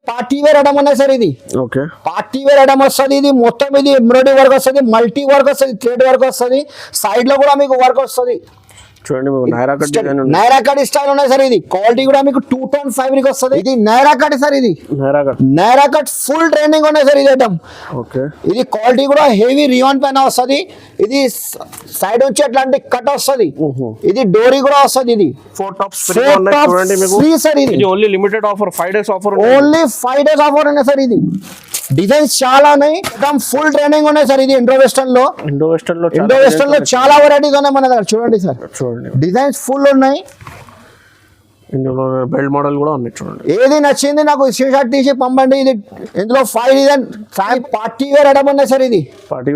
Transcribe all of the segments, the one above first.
Party wear item ఉన్నాయి sir ఇది. Okay, party wear item వస్తుంది. ఇది మొత్తం ఇది ఎంబ్రాయిడరీ వర్క్ వస్తుంది, మల్టీ వర్క్ వస్తుంది, థ్రెడ్ వర్క్ వస్తుంది, సైడ్ లో కూడా మీకు వర్క్ వస్తుంది. చూడండి నైరా కట్ డిజైన్ ఉంది. నైరా కట్ స్టైల్ ఉన్నాయి సార్. ఇది క్వాలిటీ కూడా మీకు 2 టోన్ ఫ్యాబ్రిక్ వస్తుంది. ఇది నైరా కట్ సార్. ఇది నైరా కట్ ఫుల్ ట్రెండింగ్ ఉన్నాయి సార్ ఇది ఐటమ్. ఓకే, ఇది క్వాలిటీ కూడా హెవీ రియాన్ పైన వస్తుంది. ఇది సైడ్ నుంచి అట్లాంటి కట్ వస్తుంది. ఇది డోరీ కూడా వస్తుంది. ఇది 4 టాప్స్ ఫ్రీ ఉన్నాయి చూడండి మీకు. Free sir. ఇది only limited offer, 5 days offer. Only 5 days offer ఉన్నాయి సార్. ఇది డిజైన్స్ చాలా ఉన్నాయి. ఫుల్ ట్రెండింగ్ ఉన్నాయి సార్. ఇది ఇండో వెస్టర్న్ లో చాలా వెరైటీస్ ఉన్నాయి మన దగ్గర. చూడండి సార్, చూడండి డిజైన్స్ ఫుల్ ఉన్నాయి. ఇందులో బెల్ట్ మోడల్ కూడా ఉన్నాయి చూడండి. ఏది నచ్చింది నాకు స్క్రీన్‌షాట్ తీసి పంపండి. ఇది ఇందులో 5 డిజైన్ పార్టీ వేర్ ఐటమ్ ఉన్నాయి సార్. ఇది పార్టీ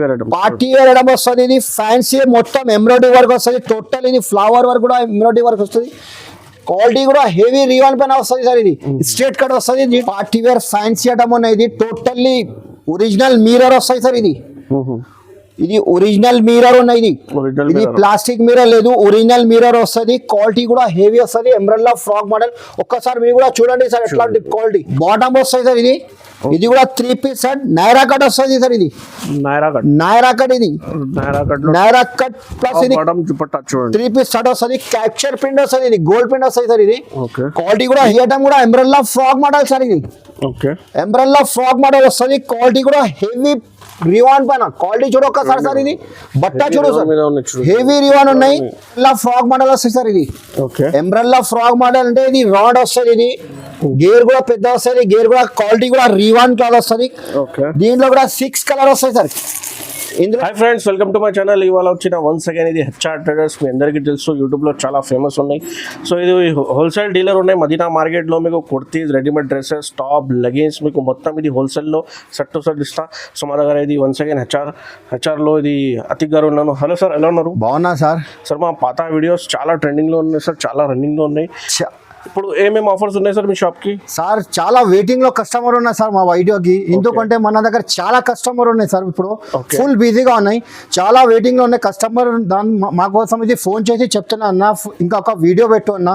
వేర్ ఐటమ్ వస్తుంది. ఇది ఫ్యాన్సీ మొత్తం ఎంబ్రాయిడరీ వర్క్ వస్తుంది. టోటల్ ఇది ఫ్లవర్ వర్క్ కూడా ఎంబ్రాయిడరీ వర్క్ వస్తుంది. క్వాలిటీ కూడా హెవీ రివాన్ పైన వస్తుంది సార్. ఇది స్ట్రేట్ కట్ వస్తుంది. ఇది పార్టీ వేర్ ఫ్యాన్సీ ఐటమ్ ఉన్నాయి. ఇది టోటల్లీ ఒరిజినల్ మిర్రర్ వస్తాయి సార్. ఇది ఒరిజినల్ మిర్రర్ ఉన్నాయి. ఇది ప్లాస్టిక్ మిర్రర్ లేదు, ఒరిజినల్ మిర్రర్ వస్తుంది. క్వాలిటీ కూడా హెవీ వస్తుంది. ఎంబ్రెల్లా ఫ్రాక్ మోడల్ ఒక్కసారి మీరు కూడా చూడండి సార్ ఎట్లాంటి క్వాలిటీ. బాటమ్ వస్తాయి సార్. ఇది కూడా 3 పీస్ సెట్ నైరా కట్ వస్తుంది సార్. ఇది నైరా కట్ ఇది నైరా కట్ ప్లస్ ఇది 3 పీస్ సెట్ వస్తుంది. క్యాప్చర్ ప్రింట్ వస్తుంది. ఇది గోల్డ్ ప్రింట్ వస్తుంది సార్. ఇది క్వాలిటీ కూడా ఐటమ్ కూడా ఎంబ్రెల్లా ఫ్రాక్ మోడల్ సార్. ఇది ఎంబ్రెల్లా ఫ్రాక్ మోడల్ వస్తుంది. క్వాలిటీ కూడా హెవీ రివాన్ పైన క్వాలిటీ చూడు ఒక్కసారి సార్. ఇది బట్ట చూడు సార్, హెవీ రివాన్ ఉన్నాయి. ఇలా ఫ్రాక్ మోడల్ వస్తుంది సార్. ఇది ఎంబ్రెల్లా ఫ్రాక్ మోడల్ అంటే ఇది రాడ్ వస్తుంది. ఇది గేర్ కూడా పెద్ద వస్తుంది. గేర్ కూడా క్వాలిటీ కూడా రివాన్ క్లాత్ వస్తుంది. దీంట్లో కూడా 6 కలర్ వస్తాయి sir. Hi friends, welcome to my channel. ఇవాళ వచ్చిన వన్స్ అగైన్ ఇది హెచ్ఆర్ ట్రేడర్స్. మీ అందరికీ తెలుసు, యూట్యూబ్లో చాలా ఫేమస్ ఉన్నాయి. సో ఇది హోల్సేల్ డీలర్ ఉన్నాయి మదీనా మార్కెట్లో. మీకు kurtis, readymade dresses, top, leggings మీకు మొత్తం ఇది హోల్సేల్లో సెట్ టు సెట్ ఇస్తా. సో మా దగ్గర ఇది వన్స్ అగైన్ హెచ్ఆర్లో ఇది అతిక్ గారు ఉన్నాను. హలో సార్, ఎలా ఉన్నారు? బాగున్నా సార్. సార్ మా పాత వీడియోస్ చాలా ట్రెండింగ్లో ఉన్నాయి సార్, చాలా రన్నింగ్లో ఉన్నాయి. ఇప్పుడు ఏమేమి ఆఫర్స్ ఉన్నాయి సార్ మీ షాప్కి? సార్ చాలా వెయిటింగ్ లో కస్టమర్ ఉన్నాయి సార్ మా వీడియోకి. ఎందుకంటే మన దగ్గర చాలా కస్టమర్ ఉన్నాయి సార్. ఇప్పుడు ఫుల్ బిజీగా ఉన్నాయి, చాలా వెయిటింగ్ లో ఉన్నాయి కస్టమర్. దాని మా కోసం ఇది ఫోన్ చేసి చెప్తున్నా అన్న ఇంకొక వీడియో పెట్టు అన్న,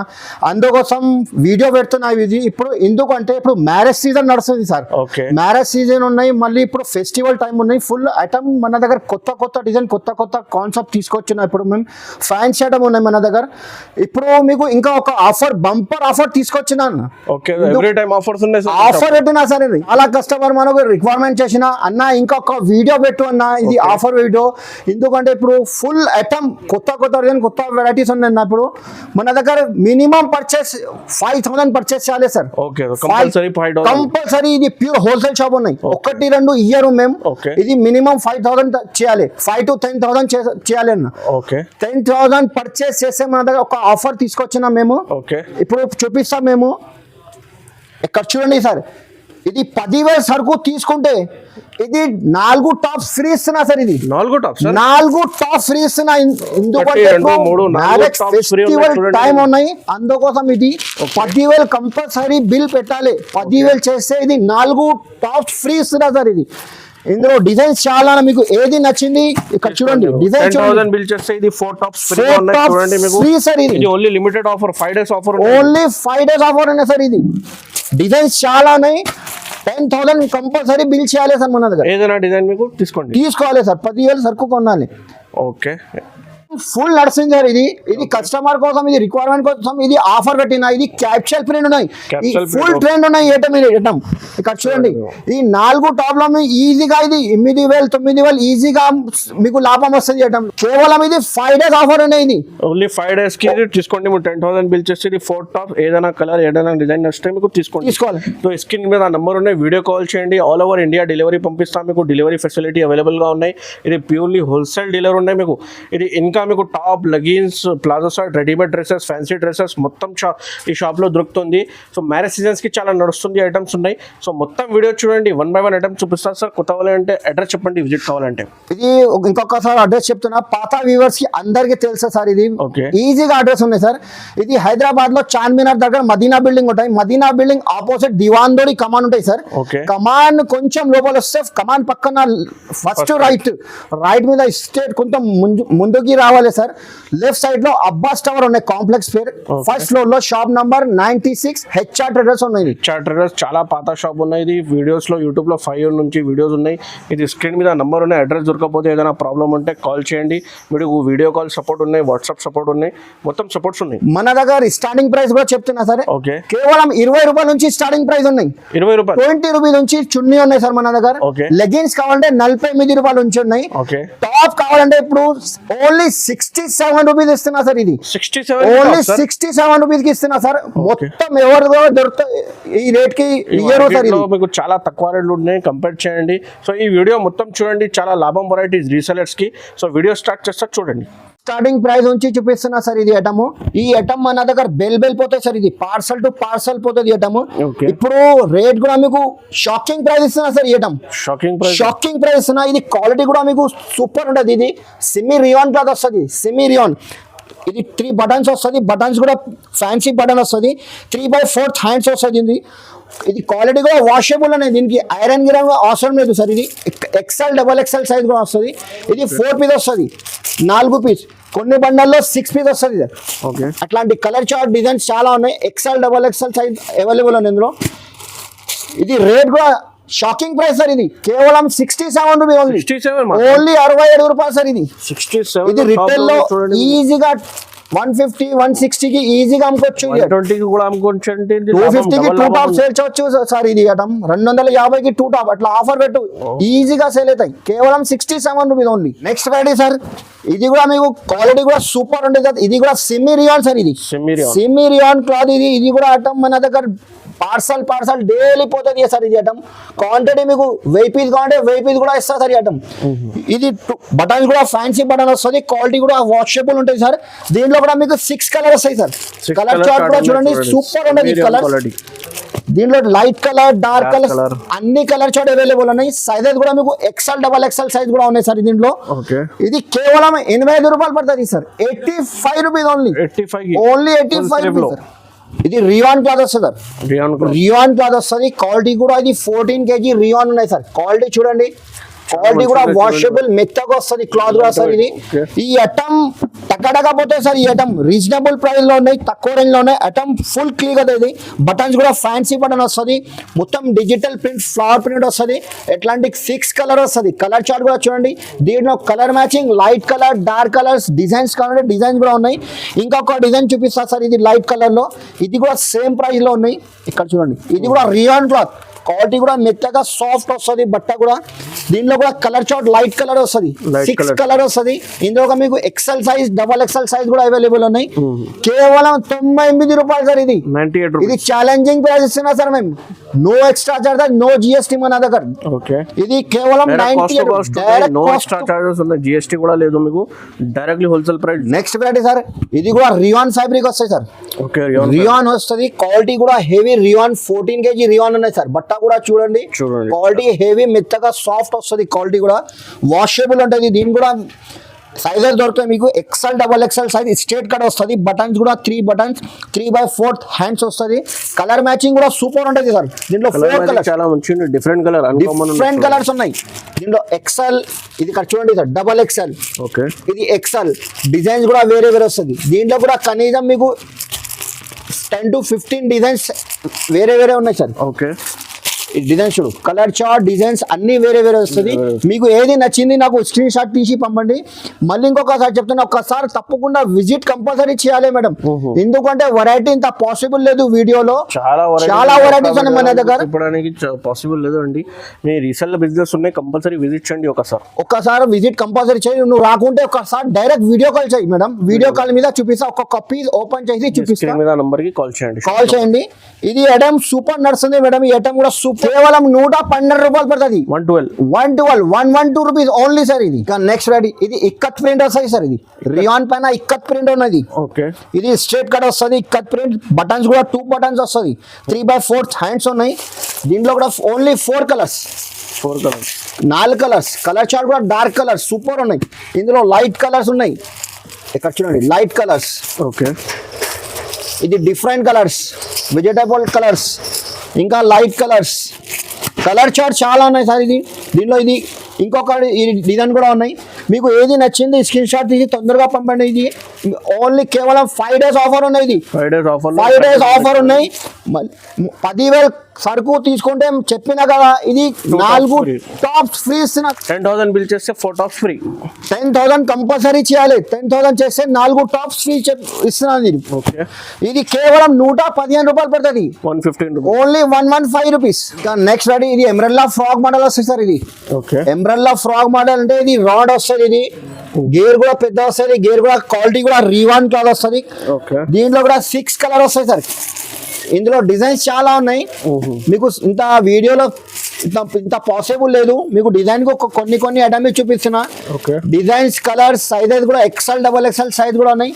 అందుకోసం వీడియో పెడుతున్నా ఇది. ఇప్పుడు ఎందుకంటే ఇప్పుడు మ్యారేజ్ సీజన్ నడుస్తుంది సార్. మ్యారేజ్ సీజన్ ఉన్నాయి, మళ్ళీ ఇప్పుడు ఫెస్టివల్ టైం ఉన్నాయి. ఫుల్ ఐటమ్ మన దగ్గర కొత్త డిజైన్, కొత్త కాన్సెప్ట్ తీసుకొచ్చిన. ఇప్పుడు మేము ఫ్యాన్సీ ఐటమ్ ఉన్నాయి మన దగ్గర. ఇప్పుడు మీకు ఇంకా ఒక ఆఫర్, బంపర్ ఆఫర్ తీసుకొచ్చినా. ఆఫర్ పెట్టినా సరే చాలా కస్టమర్ మనకు రిక్వైర్మెంట్ చేసిన అన్న ఇంకొక వీడియో పెట్టు అన్న, ఇది ఆఫర్ వీడియో. ఎందుకంటే ఇప్పుడు ఫుల్ ఐటమ్ కొత్త వెరైటీస్ ఉన్నాయి. ఇప్పుడు మన దగ్గర మినిమం పర్చేస్ 5,000 పర్చేస్ చేయాలి సార్. కంపల్సరీ. ఇది ప్యూర్ హోల్సేల్ షాప్ ఉన్నాయి. 1-2 ఇయర్ మేము. ఇది మినిమం 5,000 చేయాలి, 5 to 10,000 చేయాలి అన్న. 10,000 పర్చేస్ చేస్తే మన దగ్గర ఒక ఆఫర్ తీసుకొచ్చినా మేము. ఇప్పుడు చూపిస్తాం మేము. ఇక్కడ చూడండి సార్, ఇది 10,000 సరుకు తీసుకుంటే ఇది 4 టాప్స్ ఫ్రీ ఇస్తున్నా సార్. ఇది 4 టాప్స్ ఫ్రీ ఇస్తున్నా. ఎందుకంటే ఫెస్టివల్ టైం ఉన్నాయి, అందుకోసం ఇది 10,000 కంపల్సరీ బిల్ పెట్టాలి. 10,000 చేస్తే ఇది 4 టాప్స్ ఫ్రీ ఇస్తున్నా సార్. ఇది ఇందులో డిజైన్స్ చాలా, మీకు ఏది నచ్చింది ఇక్కడ చూడండి. డిజైన్ 10,000 బిల్ చేస్తే ఇది 4 టాప్స్ ఫ్రీ ఉన్నాయి చూడండి మీకు. Free sir. ఇది only limited offer, 5 days offer. Only 5 days offer ఉన్నాయి సార్. ఇది డిజైన్స్ చాలా ఉన్నాయి. 10,000 కంపల్సరీ బిల్ చేయాలి సార్ మన దగ్గర. ఏదైనా డిజైన్ మీకు తీసుకోవాలి సార్. 10,000 సరుకు కొనాలి. ఓకే, ఫుల్ నడుస్తుంది సార్. ఇది కస్టమర్ కోసం, ఇది రిక్వైర్మెంట్ కోసం ఇది ఆఫర్ పెట్టిన. ఇది క్యాప్చర్ ప్రింట్ ఉన్నాయి, ఫుల్ ట్రెండ్ ఉన్నాయి. ఐటమ్ ఇక్కడ చూడండి. ఈ 4 టాప్ లో ఈజీగా ఇది 8,000 9,000 ఈజీగా మీకు లాభం వస్తుంది. ఐటమ్ కేవలం ఇది 5 డేస్ ఆఫర్ ఉన్నాయి. ఇది ఓన్లీ 5 డేస్ కి తీసుకోండి. మీరు 10,000 బిల్ చేస్తే ఇది 4 టాప్స్, ఏదైనా కలర్, ఏదైనా డిజైన్ నచ్చితే మీకు తీసుకోవాలి. సో స్క్రీన్ మీద నంబర్ ఉన్నాయి, వీడియో కాల్ చేయండి. ఆల్ ఓవర్ ఇండియా డెలివరీ పంపిస్తాం. మీకు డెలివరీ ఫెసిలిటీ అవైలబుల్ గా ఉన్నాయి. ఇది ప్యూర్లీ హోల్సేల్ డీలర్ ఉన్నాయి మీకు. ఇది ఇంకా మీకు top, leggings, palazzo shirt, readymade dresses, fancy dresses మొత్తం ఈ షాప్లో దొరుకుతుంది. సో మ్యారేజ్ సీజన్స్కి చాలా నడుస్తుంది, ఐటమ్స్ ఉన్నాయి. సో మొత్తం వీడియో చూడండి, 1 by 1 ఐటమ్స్ చూపిస్తారు సార్. కొత్త వాళ్ళంటే అడ్రస్ చెప్పండి, విజిట్ కావాలంటే. ఇది ఇంకొకసారి అడ్రస్ చెప్తున్నా, పాత వ్యూవర్స్ కి అందరికీ తెలుసా సార్. ఇది ఈజీగా అడ్రస్ ఉన్నాయి సార్. ఇది హైదరాబాద్ లో చార్మినార్ దగ్గర మదీనా బిల్డింగ్ ఉంటాయి. మదీనా బిల్డింగ్ ఆపోజిట్ దివాన్దోడి కమాన్ ఉంటాయి సార్. కమాన్ కొంచెం లోపల వస్తే కమాన్ పక్కన ఫస్ట్ రైట్ మీద స్టేట్ కొంచెం ముందుకి రావాలి. రావాలి సార్. లెఫ్ట్ సైడ్ లో అబ్బాస్ టవర్ ఉన్నాయి, కాంప్లెక్స్ పేరు. ఫస్ట్ ఫ్లోర్ లో షాప్ నంబర్ 96 హెచ్ఆర్ ట్రేడర్స్ ఉన్నాయి. హెచ్ఆర్ ట్రేడర్స్ చాలా పాత షాప్ ఉన్నాయి. ఇది వీడియోస్ లో యూట్యూబ్ లో 5 years నుంచి వీడియోస్ ఉన్నాయి. ఇది స్క్రీన్ మీద నంబర్ ఉన్నాయి. అడ్రస్ దొరకకపోతే ఏదైనా ప్రాబ్లం ఉంటే కాల్ చేయండి. మీకు వీడియో కాల్ సపోర్ట్ ఉన్నాయి, వాట్సాప్ సపోర్ట్ ఉన్నాయి, మొత్తం సపోర్ట్స్ ఉన్నాయి. మన దగ్గర స్టార్టింగ్ ప్రైస్ కూడా చెప్తున్నా సరే, ఓకే, కేవలం 20 రూపాయల నుంచి స్టార్టింగ్ ప్రైస్ ఉన్నాయి. 20 రూపాయలు, 20 రూపీస్ నుంచి చున్నీ ఉన్నాయి సార్ మన దగ్గర. ఓకే. లెగిన్స్ కావాలంటే 48 రూపాయల నుంచి ఉన్నాయి. ఓకే. టాప్ కావాలంటే ఇప్పుడు ఓన్లీ 67 రూపీస్ ఇస్తున్నా సార్. ఇది 67 ఓన్లీ 67 రూపీస్ కి ఇస్తున్నా సార్. మొత్తం ఎవరు దొరుకుతాయి ఈ రేట్ కి ఇయ్యరు సార్. ఇది మీకు చాలా తక్కువ రేట్లు ఉన్నాయి, కంపేర్ చేయండి. సో ఈ వీడియో మొత్తం చూడండి, చాలా లాభం వెరైటీస్ రీసెలర్స్ కి. సో వీడియో స్టార్ట్ చేస్తా చూడండి. స్టార్టింగ్ ప్రైస్ నుంచి చూపిస్తున్నా సార్. ఇది ఐటమ్, ఈ ఐటమ్ మన దగ్గర బెల్ పోతాయి సార్. ఇది పార్సల్ టు పార్సల్ పోతుంది ఐటమ్. Okay. ఇప్పుడు రేట్ కూడా మీకు షాకింగ్ ప్రైస్ ఇస్తున్నా సార్. ఈ ఐటమ్ షాకింగ్ ప్రైస్ ఇస్తున్నా. ఇది క్వాలిటీ కూడా మీకు సూపర్ ఉంటుంది. ఇది సెమీ రియాన్ క్లాత్ వస్తుంది, సెమీ రియాన్. ఇది 3 buttons వస్తుంది. బటన్స్ కూడా ఫ్యాన్సీ బటన్ వస్తుంది. 3/4 హ్యాండ్స్ వస్తుంది. ఇది క్వాలిటీ కూడా వాషబుల్ అనేది. దీనికి ఐరన్ గిరన్ అవసరం లేదు సార్. ఇది XL, XXL సైజ్ కూడా వస్తుంది. ఇది 4 పీస్ వస్తుంది, 4 పీస్. కొన్ని బండల్లో 6 పీస్ వస్తుంది సార్. ఓకే. అట్లాంటి కలర్ చార్ట్ డిజైన్స్ చాలా ఉన్నాయి. XL, XXL సైజ్ అవైలబుల్ ఉంది ఇందులో. ఇది రేట్ కూడా షాకింగ్ ప్రైస్ సార్. ఇది కేవలం 67 రూపీస్ ఓన్లీ. 67 67 రూపాయలు సార్. ఇది 67. ఇది రిటైల్ లో ఈజీగా 150, 160 కి ఈజీగా అమ్ముకోవచ్చు. 120 కి కూడా అమ్ముకోవచ్చు. 250 కి 2 టాప్ సేల్ చేయొచ్చు సార్. ఇది ఐటమ్ 250 కి 2 టాప్ అట్లా ఆఫర్ పెట్టు, ఈజీగా సేల్ అవుతాయి. కేవలం 67 rupees only. Next variety sir. ఇది కూడా మీకు క్వాలిటీ కూడా సూపర్ ఉంటుంది సార్. ఇది కూడా సెమీ రియాన్ సార్. ఇది సెమీ రియాన్ క్లాత్. ఇది కూడా ఐటమ్ మన దగ్గర పార్సల్ డైలీ పోతుంది సార్. ఇది ఐటమ్ క్వాంటిటీ మీకు 1000 పీస్ కావాలంటే 1000 పీస్ కూడా ఇస్తారు సార్. ఈ ఐటమ్ ఇది బటన్స్ కూడా ఫ్యాన్సీ బటన్ వస్తుంది. క్వాలిటీ కూడా వాషబుల్ ఉంటుంది సార్. దీంట్లో కూడా మీకు 6 కలర్ వస్తాయి సార్. కలర్ చార్ట్ కూడా చూడండి, సూపర్ ఉంటుంది కలర్. దీంట్లో లైట్ కలర్, డార్క్ కలర్ అన్ని కలర్ చార్ట్ అవైలబుల్ ఉన్నాయి. సైజెస్ కూడా మీకు XL, XXL సైజ్ కూడా ఉన్నాయి సార్ దీంట్లో. ఇది కేవలం 85 రూపాయలు పడుతుంది sir. 85 rupees only. Only 85 rupees sir. ఇది రియాన్ క్లాత్ వస్తుంది సార్. రియాన్ క్లాత్ వస్తుంది. క్వాలిటీ కూడా ఇది 14 kg రియాన్ ఉన్నాయి సార్. క్వాలిటీ చూడండి, క్వాలిటీ కూడా వాషబుల్ మెత్తగా వస్తుంది క్లాత్ కూడా సార్. ఇది ఈ ఐటమ్ టకటకపోతే సార్. ఈ ఐటమ్ రీజనబుల్ ప్రైస్ లో ఉన్నాయి, తక్కువ రేంజ్ లో ఉన్నాయి. ఐటమ్ ఫుల్ క్లీన్ కదా. ఇది బటన్స్ కూడా ఫ్యాన్సీ బటన్ వస్తుంది. మొత్తం డిజిటల్ ప్రింట్, ఫ్లవర్ ప్రింట్ వస్తుంది. ఎట్లాంటి 6 కలర్ వస్తుంది. కలర్ చార్ట్ కూడా చూడండి. దీంట్లో colour matching light colour, dark colours designs కావాలంటే డిజైన్స్ కూడా ఉన్నాయి. ఇంకొక డిజైన్ చూపిస్తా సార్. ఇది లైట్ కలర్ లో, ఇది కూడా సేమ్ ప్రైస్ లో ఉన్నాయి. ఇక్కడ చూడండి, ఇది కూడా రియాన్ క్లాత్. క్వాలిటీ కూడా మెత్తగా సాఫ్ట్ వస్తుంది బట్ట కూడా. దీనిలో కూడా కలర్ చార్ట్ లైట్ కలర్ వస్తుంది, 6 కలర్ వస్తుంది. ఇందులో మీకు XL సైజ్, XXL సైజ్ కూడా అవైలబుల్ ఉన్నాయి. కేవలం 98 రూపాయలు సార్. ఇది ఇది ఛాలెంజింగ్ ప్రైస్ ఇస్తున్నా సార్ మేము. No extra charges, no GST మన దగ్గర. ఇది కేవలం 98. GST కూడా లేదు మీకు, directly wholesale price. Next variety sir. ఇది కూడా రియాన్ ఫ్యాబ్రిక్ వస్తాయి సార్. రియాన్ వస్తుంది. క్వాలిటీ కూడా హెవీ రియాన్. 14 kg రియాన్ ఉన్నాయి సార్. బట్ట కూడా చూడండి, క్వాలిటీ హెవీ మెత్తగా సాఫ్ట్ వస్తుంది. క్వాలిటీ కూడా వాషబుల్ ఉంటుంది. దీని కూడా సైజెస్ దొరుకుతాయి మీకు. XL, XXL size straight cut వస్తుంది. బటన్స్ కూడా 3 buttons, 3/4 హ్యాండ్స్ వస్తుంది. కలర్ మ్యాచింగ్ కూడా సూపర్ ఉంటుంది సార్. దీంట్లో 4 కలర్స్, చాలా మంచి డిఫరెంట్ కలర్స్ ఉన్నాయి. దీంట్లో XL, ఇది ఇక్కడ చూడండి సార్, XXL, ఇది XL. డిజైన్స్ కూడా వేరే వస్తుంది. దీంట్లో కూడా కనీసం మీకు 10 to 15 డిజైన్స్ వేరే ఉన్నాయి సార్. డిజైన్స్ చూడు, కలర్ చార్ట్ డిజైన్స్ అన్ని వేరే వస్తుంది. మీకు ఏది నచ్చింది నాకు స్క్రీన్ షాట్ తీసి పంపండి. మళ్ళీ ఇంకొకసారి చెప్తున్నా, ఒక్కసారి తప్పకుండా విజిట్ కంపల్సరీ చేయాలి మేడం. ఎందుకంటే వెరైటీ ఇంత పాసిబుల్ లేదు వీడియోలో. చాలా వెరైటీస్ ఉన్నాయి మన దగ్గర. పాసిబుల్ లేదు అండి. మీ రీసెల్ బిజినెస్ ఉన్నాయి, కంపల్సరీ విజిట్ చేయండి. ఒక్కసారి విజిట్ కంపల్సరీ చేయండి. నువ్వు రాకుంటే ఒకసారి డైరెక్ట్ వీడియో కాల్ చేయి మేడం. వీడియో కాల్ మీద చూపిస్తా, ఒక్కొక్క పీస్ ఓపెన్ చేసి చూపిస్తా. నంబర్ కి కాల్ చేయండి. ఇది ఐటమ్ సూపర్ నడుస్తుంది మేడం. ఈ ఐటమ్ కూడా సూపర్. కేవలం 112 రూపాయలు పడుతుంది. 112 రూపీస్ ఓన్లీ సార్. ఇది నెక్స్ట్ రెడీ. ఇది ఇక్కత్ ప్రింట్ వస్తుంది సార్. ఇది రియాన్ పైన ఇక్కత్ ప్రింట్ ఉన్నది. ఇది స్ట్రేట్ కట్ వస్తుంది, ఇక్కత్ ప్రింట్. బటన్స్ కూడా 2 buttons వస్తుంది. 3/4 హ్యాండ్స్ ఉన్నాయి. దీంట్లో కూడా only 4 colours, 4 colours. Colour chart కూడా డార్క్ కలర్స్ సూపర్ ఉన్నాయి. ఇందులో లైట్ కలర్స్ ఉన్నాయి. ఇక్కడ చూడండి, లైట్ కలర్స్. ఇది డిఫరెంట్ కలర్స్, వెజిటబుల్ కలర్స్, ఇంకా లైట్ కలర్స్. కలర్ చార్ట్ చాలా ఉన్నాయి సార్. దీనిలో ఇది ఇంకొక ఈ డిజైన్ కూడా ఉన్నాయి. మీకు ఏది నచ్చింది స్క్రీన్ షాట్ తీసి తొందరగా పంపండి. ఇది ఓన్లీ కేవలం 5 days ఆఫర్ ఉన్నాయి. ఇది 5 days ఆఫర్ ఉన్నాయి. 10,000 సరుకు తీసుకుంటే చెప్పినా కదా, ఇది 4 టాప్స్ ఫ్రీ ఇస్తున్నా. 10,000 బిల్ చేస్తే 4 టాప్స్ ఫ్రీ. 10,000 కంపల్సరీ చేయాలి. 10,000 చేస్తే 4 టాప్స్ ఫ్రీ ఇస్తున్నాను. ఇది కేవలం 115 రూపాయలు పడుతుంది. 115 ఓన్లీ 115 రూపీస్. నెక్స్ట్ రెడీ ఇది ఎంబ్రెల్లా ఫ్రాక్ మోడల్ వస్తుంది సార్. ఇది ఎంబ్రెల్లా ఫ్రాక్ మోడల్ అంటే ఇది రాడ్ వస్తుంది. ఇది గేర్ కూడా పెద్ద వస్తుంది. గేర్ కూడా క్వాలిటీ కూడా రీవాన్ క్లాత్ వస్తుంది. దీంట్లో కూడా 6 కలర్ వస్తాయి సార్. ఇందులో డిజైన్స్ చాలా ఉన్నాయి. మీకు ఇంత వీడియోలో ఇంత పాసిబుల్ లేదు. మీకు డిజైన్ కొన్ని ఐటమ్ చూపిస్తున్నా. డిజైన్స్ కలర్స్ సైజెస్ కూడా XL, XXL సైజ్ కూడా ఉన్నాయి.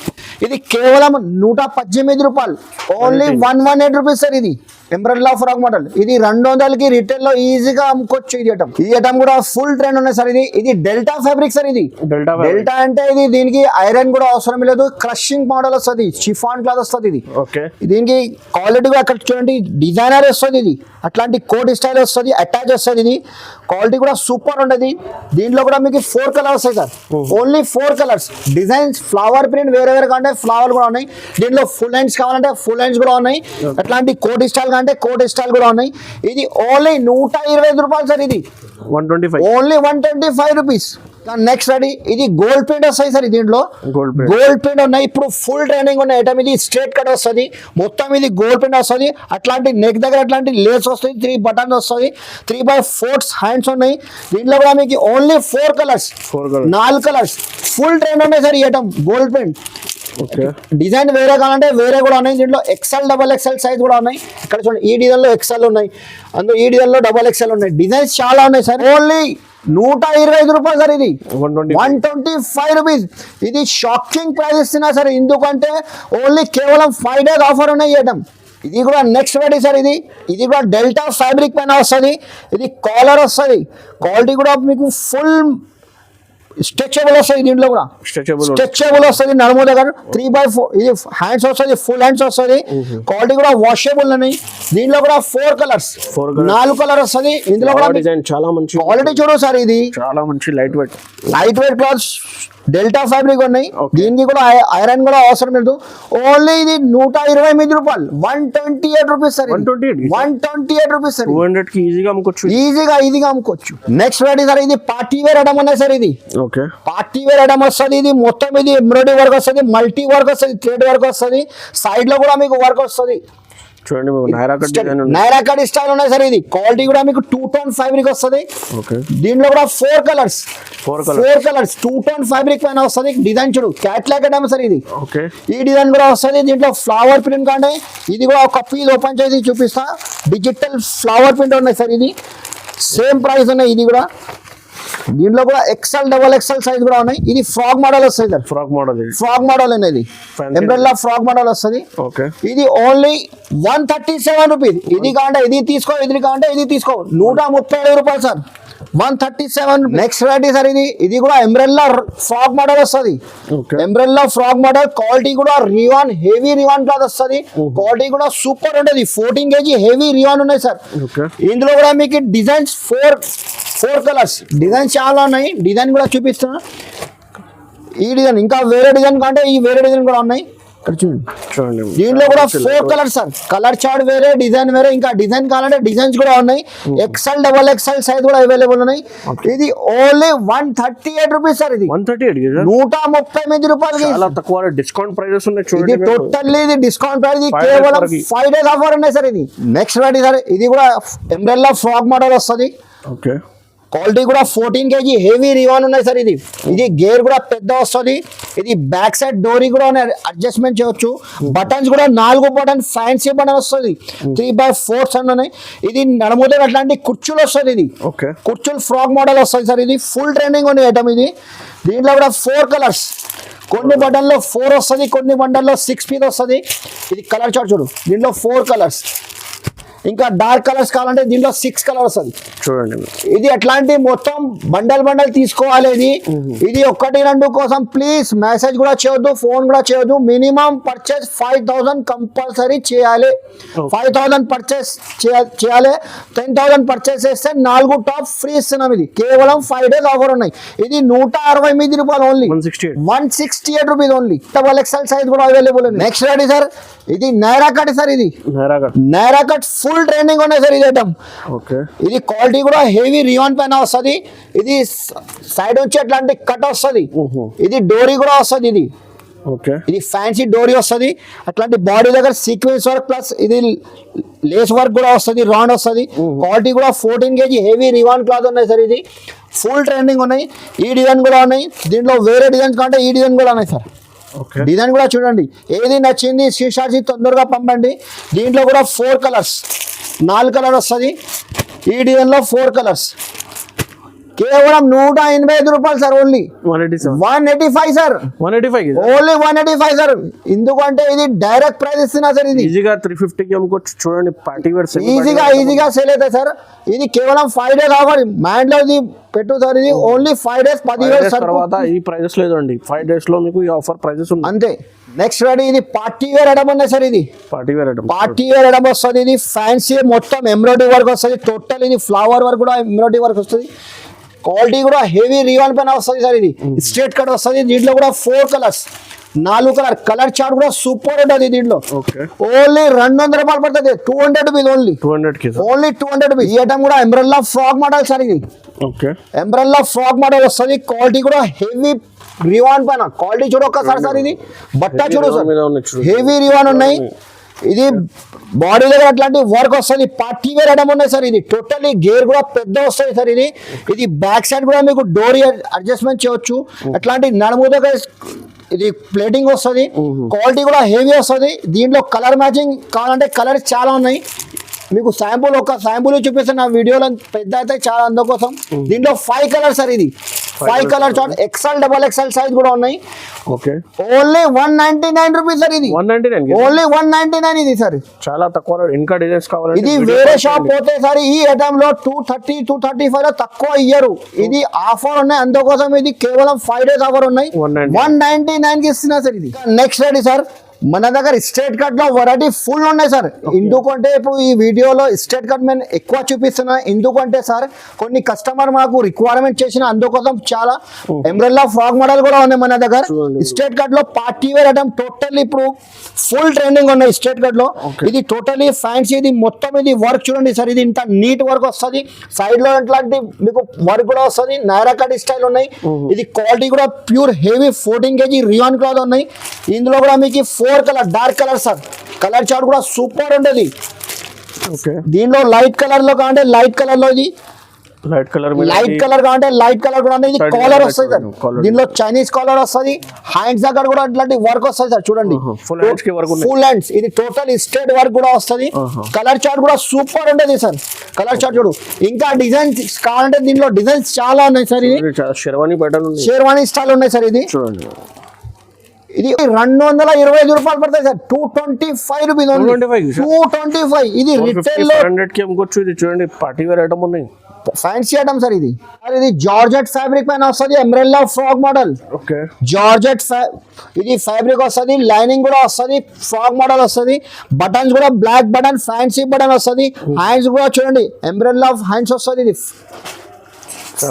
ఇది కేవలం 118 రూపాయలు. Only 118 rupees sir. ఇది ఎంబ్రెల్లా ఫ్రాక్ మోడల్. ఇది 200కి రిటైల్ లో ఈజీగా అమ్ముకోవచ్చు. ఈ ఐటమ్ కూడా ఫుల్ ట్రెండ్ ఉన్నాయి సార్. ఇది డెల్టా ఫ్యాబ్రిక్ సార్. ఇది డెల్టా అంటే ఇది దీనికి ఐరన్ కూడా అవసరం లేదు. క్రషింగ్ మోడల్ వస్తుంది. షిఫాన్ క్లాత్ వస్తుంది. ఇది దీనికి క్వాలిటీ కూడా అక్కడ చూడండి డిజైనర్ వస్తుంది. ఇది అట్లాంటి కోట్ స్టైల్ వస్తుంది. అటాచ్ వస్తుంది. ఇది క్వాలిటీ కూడా సూపర్ ఉంటుంది. దీంట్లో కూడా మీకు 4 కలర్స్ వస్తాయి sir. Only 4 colours. Designs flower print వేరే కావాలంటే ఫ్లవర్ కూడా ఉన్నాయి. దీంట్లో ఫుల్ హ్యాండ్స్ కావాలంటే ఫుల్ హ్యాండ్స్ కూడా ఉన్నాయి. అట్లాంటి కోట్ స్టైల్ అంటే కోట్ స్టైల్ కూడా ఉన్నాయి. ఇది ఓన్లీ 125 రూపాయలు సార్. ఇది 125 ఓన్లీ 125 రూపీస్. నెక్స్ట్ రెడీ ఇది గోల్డ్ ప్రింట్ వస్తాయి సార్. దీంట్లో గోల్డ్ ప్రింట్ ఉన్నాయి. ఇప్పుడు ఫుల్ ట్రెండింగ్ ఉన్న ఐటమ్. ఇది స్ట్రేట్ కట్ వస్తుంది. మొత్తం ఇది గోల్డ్ ప్రింట్ వస్తుంది. అట్లాంటి నెక్ దగ్గర అట్లాంటి లేస్ వస్తుంది. 3 బటన్స్ వస్తుంది. 3/4 హ్యాండ్స్ ఉన్నాయి. దీంట్లో కూడా మీకు only 4 colours 4 colours full trend ఉన్నాయి సార్. ఈ ఐటమ్ గోల్డ్ ప్రింట్. డిజైన్ వేరే కావాలంటే వేరే కూడా ఉన్నాయి. దీంట్లో XL, XXL సైజ్ కూడా ఉన్నాయి. ఇక్కడ చూడండి ఈ డిజైన్ లో XL ఉన్నాయి. అందులో ఈ డిజైన్ లో XXL ఉన్నాయి. డిజైన్స్ చాలా ఉన్నాయి సార్. ఓన్లీ 125 రూపాయలు సార్. ఇది 125 రూపీస్. ఇది షాకింగ్ ప్రైస్ ఇస్తున్నా సార్. ఎందుకంటే ఓన్లీ కేవలం 5 days ఆఫర్ ఉన్నాయి ఈ ఐటమ్. ఇది కూడా నెక్స్ట్ వెరైటీ సార్. ఇది కూడా డెల్టా ఫ్యాబ్రిక్ పైన వస్తుంది. ఇది కాలర్ వస్తుంది. క్వాలిటీ కూడా మీకు ఫుల్ స్ట్రెచబుల్ వస్తుంది. దీంట్లో కూడా స్ట్రెచబుల్ వస్తుంది. నడుము దగ్గర 3/4 ఇది హ్యాండ్స్ వస్తుంది. ఫుల్ హ్యాండ్స్ వస్తుంది. క్వాలిటీ కూడా వాషబుల్ అని. దీంట్లో కూడా 4 కలర్స్ 4 కలర్ వస్తుంది. ఇందులో కూడా డిజైన్ చాలా మంచి క్వాలిటీ చూడు సార్. ఇది చాలా మంచి light weight clothes delta fabric ఉన్నాయి. దీనికి కూడా ఐరన్ కూడా అవసరం లేదు. ఓన్లీ ఇది 128 రూపాయలు. 128 రూపీస్ సార్. 128 rupees sir. 200 కి ఈజీగా అమ్ముకోవచ్చు. Next variety sir. ఇది పార్టీ వేర్ ఐటమ్ ఉన్నాయి సార్. ఇది పార్టీ వేర్ ఐటమ్ వస్తుంది. ఇది మొత్తం ఇది ఎంబ్రాయిడరీ వర్క్ వస్తుంది. మల్టీ వర్క్ వస్తుంది. థ్రెడ్ వర్క్ వస్తుంది. సైడ్ లో కూడా మీకు వర్క్ వస్తుంది. చూడండి నైరా కట్ స్టైల్ ఉన్నాయి సార్. ఇది క్వాలిటీ కూడా మీకు 2 టోన్ ఫ్యాబ్రిక్ వస్తుంది. దీంట్లో కూడా 4 కలర్స్ 2 టోన్ ఫ్యాబ్రిక్ పైన వస్తుంది. డిజైన్ చూడు క్యాట్లాగ్ ఐటమ్ సార్. ఇది ఈ డిజైన్ కూడా వస్తుంది. దీంట్లో ఫ్లవర్ ప్రింట్ అంటే ఇది కూడా ఒక పీస్ ఓపెన్ చేసి చూపిస్తా. డిజిటల్ ఫ్లవర్ ప్రింట్ ఉన్నాయి సార్. ఇది సేమ్ ప్రైస్ ఉన్నాయి. ఇది కూడా దీంట్లో కూడా XL, XXL సైజ్ కూడా ఉన్నాయి. ఇది ఫ్రాక్ మోడల్ వస్తుంది సార్. ఫ్రాక్ మోడల్ అనేది ఎంబ్రెల్లా ఫ్రాక్ మోడల్ వస్తుంది. ఇది ఓన్లీ 137 రూపీస్. ఇది కావాలంటే ఇది తీసుకో, ఇది కావాలంటే ఇది తీసుకో. 137 రూపాయలు సార్. 137. Next variety sir. ఇది కూడా ఎంబ్రెల్లా ఫ్రాక్ మోడల్ వస్తుంది. ఎంబ్రెల్లా ఫ్రాక్ మోడల్ క్వాలిటీ కూడా రివాన్ హెవీ రివాన్ క్లాత్ వస్తుంది. క్వాలిటీ కూడా సూపర్ ఉంటుంది. 14 kg హెవీ రివాన్ ఉన్నాయి సార్. ఇందులో కూడా మీకు డిజైన్స్ 4 కలర్స్ డిజైన్ చాలా ఉన్నాయి. డిజైన్ కూడా చూపిస్తున్నా. ఈ డిజైన్ ఇంకా వేరే డిజైన్ కంటే ఈ వేరే డిజైన్ కూడా ఉన్నాయి. చూడండి దీంట్లో కూడా 4 కలర్స్ సార్. కలర్ చార్ట్ వేరే, డిజైన్ వేరే. ఇంకా డిజైన్ కావాలంటే డిజైన్స్ కూడా ఉన్నాయి. XL, XXL సైజ్ కూడా అవైలబుల్ ఉన్నాయి. ఇది ఓన్లీ 138 రూపీస్ సార్. ఇది 138 రూపాయలు. చాలా తక్కువ డిస్కౌంట్ ప్రైజెస్ ఉన్నాయి. చూడండి ఇది టోటల్లీ ఇది డిస్కౌంట్ ప్రైస్. ఇది కేవలం 5 days ఆఫర్ ఉన్నాయి సార్. ఇది నెక్స్ట్ వెరైటీ సార్. ఇది కూడా ఎంబ్రెల్లా ఫ్రాక్ మోడల్ వస్తుంది. క్వాలిటీ కూడా 14 kg హెవీ రివాన్ ఉన్నాయి సార్. ఇది గేర్ కూడా పెద్ద వస్తుంది. ఇది బ్యాక్ సైడ్ డోరీ కూడా అడ్జస్ట్మెంట్ చేయొచ్చు. బటన్స్ కూడా 4 బటన్ ఫ్యాన్సీ బటన్ వస్తుంది. 3/4 ఉన్నాయి. ఇది నడుముతో అట్లాంటి కుర్చీలు వస్తుంది. ఇది కుర్చీలు ఫ్రాక్ మోడల్ వస్తుంది సార్. ఇది ఫుల్ ట్రెండింగ్ ఉంది ఐటమ్. ఇది దీంట్లో కూడా 4 కలర్స్. కొన్ని బటన్లో 4 వస్తుంది. కొన్ని బటన్లో 6 పీస్ వస్తుంది. ఇది కలర్ చార్ట్ చూడు. దీంట్లో 4 కలర్స్. ఇంకా డార్క్ కలర్స్ కావాలంటే దీంట్లో 6 కలర్ వస్తుంది. చూడండి ఇది ఎట్లాంటి మొత్తం బండల్ తీసుకోవాలి. ఇది 1-2 కోసం ప్లీజ్ మెసేజ్ కూడా చేయొద్దు, ఫోన్ కూడా చేయొద్దు. మినిమం పర్చేస్ 5,000 కంపల్సరీ చేయాలి. 5,000 పర్చేస్ చేయాలి. 10,000 పర్చేస్ చేస్తే 4 టాప్ ఫ్రీ ఇస్తున్నాం. ఇది కేవలం 5 days ఆఫర్ ఉన్నాయి. ఇది 168 రూపాయలు only, 168 rupees only. Double XL size కూడా అవైలబుల్ ఉంది. నెక్స్ట్ రెడీ సార్, ఇది నైరా కట్ సార్. ఇది నైరా కట్ ఫుల్ ట్రెండింగ్ ఉన్నాయి సార్. ఇది ఐటమ్ ఇది క్వాలిటీ కూడా హెవీ రియాన్ పైన వస్తుంది. ఇది సైడ్ వచ్చి అట్లాంటి కట్ వస్తుంది. ఇది డోరీ కూడా వస్తుంది. ఇది ఫ్యాన్సీ డోరీ వస్తుంది. అట్లాంటి బాడీ దగ్గర సీక్వెన్స్ వర్క్ ప్లస్ ఇది లేస్ వర్క్ కూడా వస్తుంది, రాండ్ వస్తుంది. క్వాలిటీ కూడా 14 kg హెవీ రివాన్ క్లాత్ ఉన్నాయి సార్. ఇది ఫుల్ ట్రెండింగ్ ఉన్నాయి. ఈ డిజైన్ కూడా ఉన్నాయి. దీంట్లో వేరే డిజైన్స్ కంటే ఈ డిజైన్ కూడా ఉన్నాయి సార్. డిజైన్ కూడా చూడండి, ఏది నచ్చింది స్క్రీన్ షాట్ తొందరగా పంపండి. దీంట్లో కూడా 4 కలర్స్, 4 కలర్ వస్తుంది. ఈ డిజైన్లో 4 కలర్స్ కేవలం 185 రూపాయలు sir. Only 185 sir. Only 185 sir. ఎందుకంటే ఇది డైరెక్ట్ ప్రైస్ ఇస్తున్నా సార్. ఇది ఈజీగా 350కి అమ్ముకోవచ్చు. చూడండి పార్టీ వేర్ ఈజీగా సేల్ అవుతాయి సార్. ఇది కేవలం 5 days ఆఫర్. మైండ్ లో ఇది పెట్టు సార్. ఇది ఓన్లీ 5 days 10,000 తర్వాత ఈ ప్రైజెస్ లేదండి. 5 days లో మీకు ఈ ఆఫర్ ప్రైజెస్ ఉన్నాయి అంతే. నెక్స్ట్ రెడీ, ఇది పార్టీ వేర్ ఐటమ్ ఉన్నాయి సార్. ఇది పార్టీ వేర్ ఐటమ్ వస్తుంది. ఇది ఫ్యాన్సీ మొత్తం ఎంబ్రాయిడరీ వర్క్ వస్తుంది. టోటల్ ఇది ఫ్లవర్ వర్క్ కూడా ఎంబ్రాయిడరీ వర్క్ వస్తుంది. క్వాలిటీ కూడా హెవీ రివాన్ పైన వస్తుంది సార్. ఇది స్ట్రేట్ కట్ వస్తుంది. దీంట్లో కూడా 4 కలర్స్, 4 కలర్ చార్ట్ కూడా సూపర్ ఉంటుంది. దీంట్లో ఓన్లీ 200 రూపాయలు పడుతుంది. 200 రూపీస్ ఓన్లీ 200 రూపీస్. ఈ ఐటమ్ కూడా ఎంబ్రెల్లా ఫ్రాక్ మోడల్ సార్. ఇది ఎంబ్రెల్లా ఫ్రాక్ మోడల్ వస్తుంది. క్వాలిటీ కూడా హెవీ రివాన్ పైన. క్వాలిటీ చూడు ఒక్కసారి సార్. ఇది బట్ట చూడు సార్, హెవీ రివాన్ ఉన్నాయి. ఇది బాడీ దగ్గర అట్లాంటి వర్క్ వస్తుంది. పార్టీ వేర్ ఐటమ్ ఉన్నాయి సార్. ఇది టోటల్లీ గేర్ కూడా పెద్ద వస్తుంది సార్. ఇది బ్యాక్ సైడ్ కూడా మీకు డోరీ అడ్జస్ట్మెంట్ చేయొచ్చు. అట్లాంటి నడుము దగ్గర ఇది ప్లేటింగ్ వస్తుంది. క్వాలిటీ కూడా హెవీ వస్తుంది. దీంట్లో కలర్ మ్యాచింగ్ కావాలంటే కలర్స్ చాలా ఉన్నాయి. మీకు శాంపుల్ చూపిస్తాను నా వీడియోలో, పెద్ద అయితే చాలా అందుకోసం. దీంట్లో 5 కలర్స్ సార్. ఇది 5 colour chart, XL double XL size కూడా ఉన్నాయి. Only 199 rupees sir. ఇది ఓన్లీ 199 ఇది సార్. చాలా తక్కువ. ఇంకా డిజైన్స్ కావాలి. ఇది వేరే షాప్ పోతే సార్ ఈ ఐటమ్ లో 230, 235 లో తక్కువ ఇయ్యరు. ఇది ఆఫర్ ఉన్నాయి అందుకోసం. ఇది కేవలం 5 days ఆఫర్ ఉన్నాయి. 199 కి ఇస్తున్నా సార్. ఇది నెక్స్ట్ రెడీ సార్, మన దగ్గర స్ట్రేట్ కట్ లో వెరైటీ ఫుల్ ఉన్నాయి సార్. ఎందుకంటే ఇప్పుడు ఈ వీడియోలో స్ట్రేట్ కట్ నేను ఎక్కువ చూపిస్తున్నా. ఎందుకంటే సార్ కొన్ని కస్టమర్ మాకు రిక్వైర్మెంట్ చేసిన అందుకోసం చాలా ఎంబ్రెల్లా ఫ్రాక్ మోడల్ కూడా ఉన్నాయి మన దగ్గర. స్ట్రేట్ కట్ లో పార్టీ వేర్ ఐటమ్ టోటల్లీ ఇప్పుడు ఫుల్ ట్రెండింగ్ ఉన్నాయి స్ట్రేట్ కట్ లో. ఇది టోటల్లీ ఫ్యాన్సీ. ఇది మొత్తం ఇది వర్క్ చూడండి సార్. ఇది ఇంత నీట్ వర్క్ వస్తుంది. సైడ్ లో ఇట్లాంటి మీకు వర్క్ కూడా వస్తుంది. నైరా కట్ స్టైల్ ఉన్నాయి. ఇది క్వాలిటీ కూడా pure heavy 14 kg rayon cloth ఉన్నాయి. ఇందులో కూడా మీకు 4 colour dark colour sir. Colour chart కూడా సూపర్ ఉంటుంది. దీనిలో లైట్ కలర్ లో కావాలంటే లైట్ కలర్ లో, ఇది లైట్ కలర్ కావాలంటే లైట్ కలర్ కూడా ఇది కాలర్ వస్తుంది సార్. దీనిలో చైనీస్ కాలర్ వస్తుంది. హ్యాండ్స్ దగ్గర కూడా ఇట్లాంటి వర్క్ వస్తుంది సార్. చూడండి ఫుల్ హ్యాండ్స్. ఇది టోటల్ స్ట్రేట్ వర్క్ కూడా వస్తుంది. కలర్ చార్ట్ కూడా సూపర్ ఉంటుంది సార్. కలర్ చార్ట్ చూడు. ఇంకా డిజైన్స్ కావాలంటే దీనిలో డిజైన్స్ చాలా ఉన్నాయి సార్. ఇది షేర్వాణి స్టైల్ ఉన్నాయి సార్. ఇది చూడండి. ఇది 225 రూపాయలు పడతాయి సార్. 225 రూపీస్. 225. ఇది రిటైల్ లో 100 కి అమ్ముకోవచ్చు. ఇది చూడండి పార్టీ వేర్ ఐటమ్ ఉన్నాయి. Fancy item sir. ఇది జార్జెట్ ఫ్యాబ్రిక్ పైన వస్తుంది. Umbrella frock model. జార్జెట్ ఇది ఫ్యాబ్రిక్ వస్తుంది. లైనింగ్ కూడా వస్తుంది. ఫ్రాక్ మోడల్ వస్తుంది. బటన్స్ కూడా బ్లాక్ బటన్, ఫ్యాన్సీ బటన్ వస్తుంది. హ్యాండ్స్ కూడా చూడండి ఎంబ్రెల్లా హ్యాండ్స్ వస్తుంది. ఇది